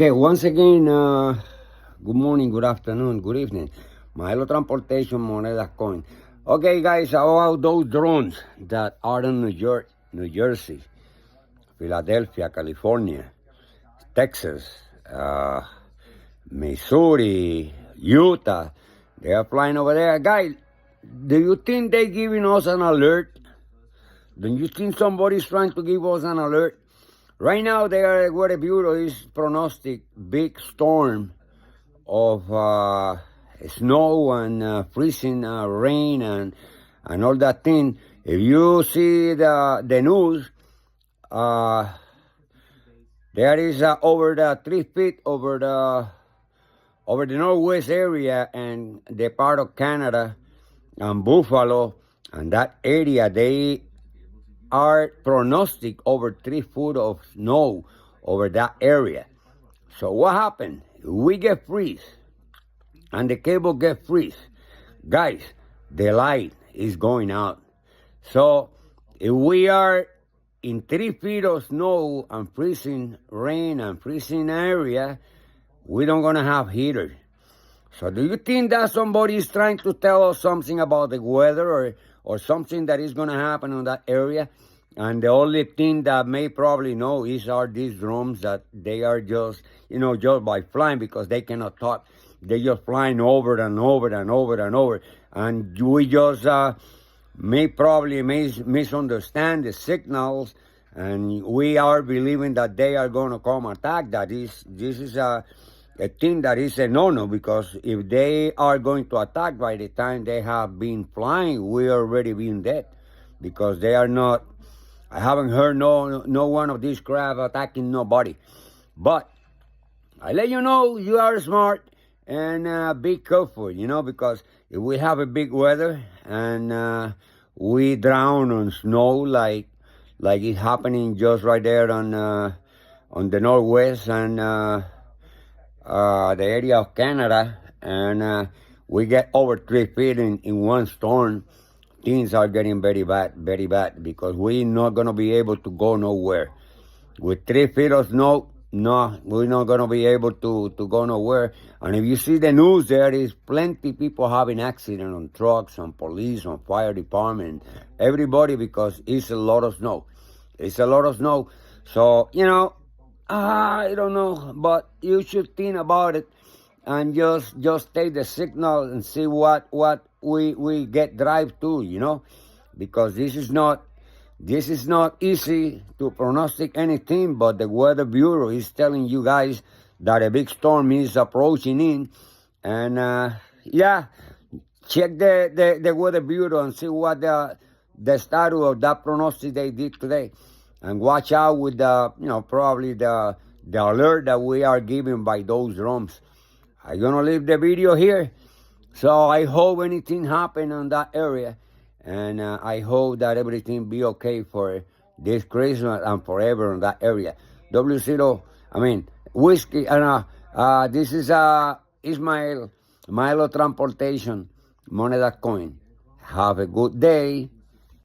Okay, once again, good morning, good afternoon, good evening. Milo Transportation Moneda Coin. Okay, guys, how about those drones that are in New Jersey, Philadelphia, California, Texas, uh, Missouri, Utah? They are flying over there. Guys, do you think they're giving us an alert? Don't you think somebody's trying to give us an alert? Right now, the Weather Bureau is prognostic big storm of snow and freezing rain and all that thing. If you see the news, uh, there is over the 3 feet over the northwest area and the part of Canada and Buffalo and that area. They are prognostic over 3 foot of snow over that area. So what happened? We get freeze and the cable get freeze. Guys, the light is going out. So if we are in 3 feet of snow and freezing rain and freezing area, we don't gonna have heater. So do you think that somebody is trying to tell us something about the weather or something that is gonna happen in that area? And the only thing that may probably know are these drones that they are just, just by flying because they cannot talk. They're just flying over and over and over and over. And we just may probably misunderstand the signals, and we are believing that they are going to come attack. This is a thing that is a no-no, because if they are going to attack by the time they have been flying, we already been dead, because they are not. I haven't heard no one of these craft attacking nobody. But I let you know, you are smart and be careful, because if we have a big weather and we drown on snow like it's happening just right there on the northwest and the area of Canada, and we get over 3 feet in one storm, things are getting very bad, because we're not going to be able to go nowhere. With 3 feet of snow, no, we're not going to be able to go nowhere. And if you see the news, there is plenty people having accidents on trucks, on police, on fire department, everybody, because it's a lot of snow. It's a lot of snow. So, I don't know, but you should think about it and just take the signal and see what we get drive to, because this is not easy to prognostic anything, but the Weather Bureau is telling you guys that a big storm is approaching in, and check the Weather Bureau and see what the status of that prognostic they did today, and watch out with probably the alert that we are given by those drums. I'm gonna leave the video here. So I hope anything happen on that area, and I hope that everything be okay for this Christmas and forever in that area. Whiskey, and this is Ismael, Milo Transportation, Moneda Coin. Have a good day.